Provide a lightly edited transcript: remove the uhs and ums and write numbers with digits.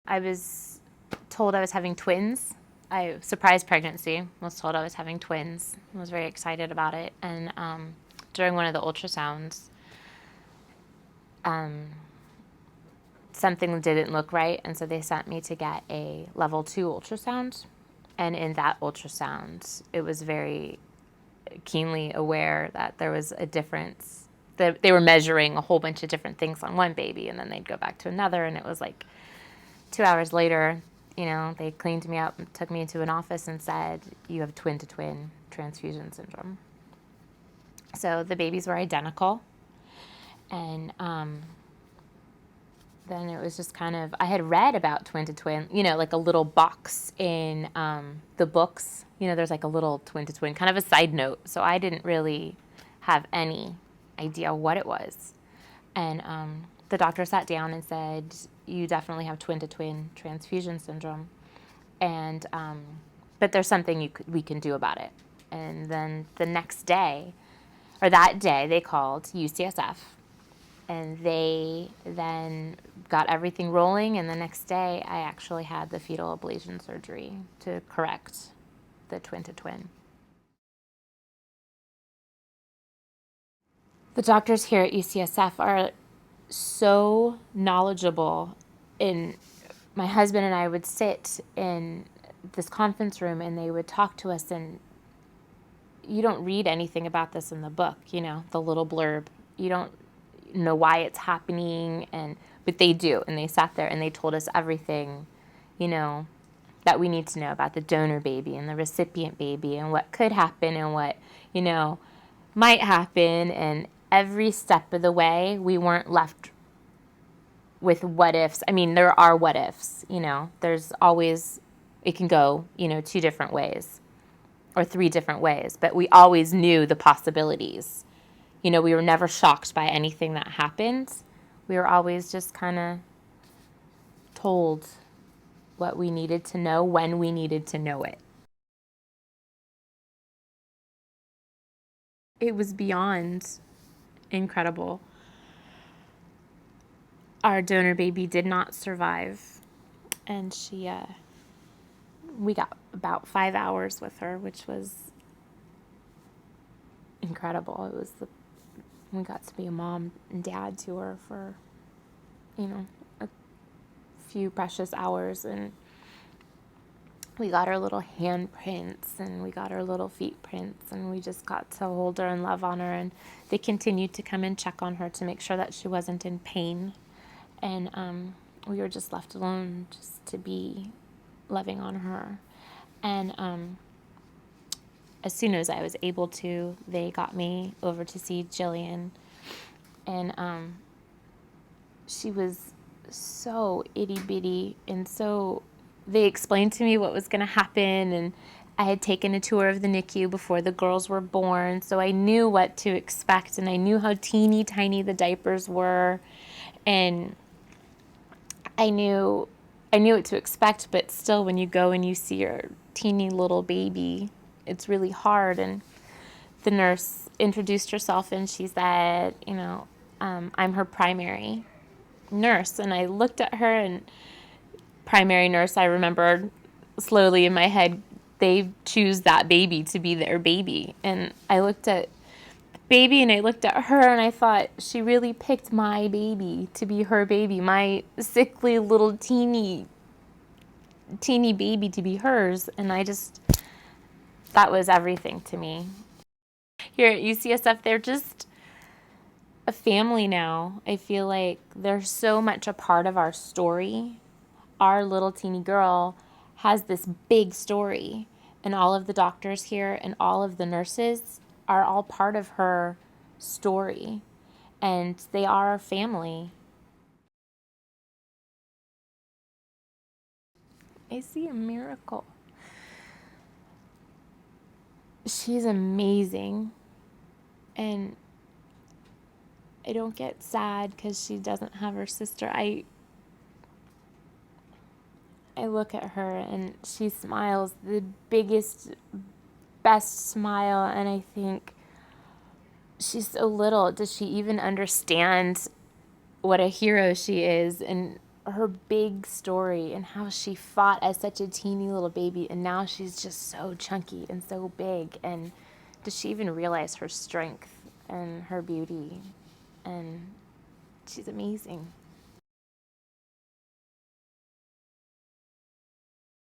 I was told I was having twins. Surprise pregnancy, was told I was having twins. I was very excited about it. And during one of the ultrasounds, something didn't look right, and so they sent me to get a level 2 ultrasound. And in that ultrasound, it was very keenly aware that there was a difference. They were measuring a whole bunch of different things on one baby, and then they'd go back to another, and it was like 2 hours later, they cleaned me up and took me into an office and said, you have twin-to-twin transfusion syndrome. So the babies were identical, and then it was just kind of, I had read about twin-to-twin, like a little box in the books. There's like a little twin-to-twin, kind of a side note. So I didn't really have any idea what it was. And the doctor sat down and said, you definitely have twin-to-twin transfusion syndrome. And but there's something we can do about it. And then the next day, or that day, they called UCSF. And they then got everything rolling, and the next day I actually had the fetal ablation surgery to correct the twin-to-twin. The doctors here at UCSF are so knowledgeable. My husband and I would sit in this conference room, and they would talk to us, and you don't read anything about this in the book, the little blurb. You don't know why it's happening, but they do, and they sat there and they told us everything that we need to know about the donor baby and the recipient baby and what could happen and what might happen. And every step of the way we weren't left with what ifs. I mean, there are what ifs, there's always, it can go 2 different ways or 3 different ways, but we always knew the possibilities. We were never shocked by anything that happened. We were always just kind of told what we needed to know when we needed to know it. It was beyond incredible. Our donor baby did not survive, and we got about 5 hours with her, which was incredible. We got to be a mom and dad to her for, a few precious hours, and we got her little handprints, and we got her little feet prints, and we just got to hold her and love on her, and they continued to come and check on her to make sure that she wasn't in pain, and we were just left alone just to be loving on her. And as soon as I was able to, they got me over to see Jillian, and she was so itty-bitty, and so they explained to me what was going to happen, and I had taken a tour of the NICU before the girls were born, so I knew what to expect, and I knew how teeny tiny the diapers were, and I knew what to expect. But still, when you go and you see your teeny little baby, it's really hard. And the nurse introduced herself, and she said, I'm her primary nurse. And I looked at her, and primary nurse, I remembered slowly in my head, they choose that baby to be their baby. And I looked at baby, and I looked at her, and I thought, she really picked my baby to be her baby, my sickly little teeny baby to be hers. And that was everything to me. Here at UCSF, they're just a family now. I feel like they're so much a part of our story. Our little teeny girl has this big story, and all of the doctors here and all of the nurses are all part of her story, and they are our family. I see a miracle. She's amazing, and I don't get sad because she doesn't have her sister. I look at her, and she smiles the biggest, best smile, and I think, she's so little. Does she even understand what a hero she is? And her big story and how she fought as such a teeny little baby, and now she's just so chunky and so big. And does she even realize her strength and her beauty? And she's amazing.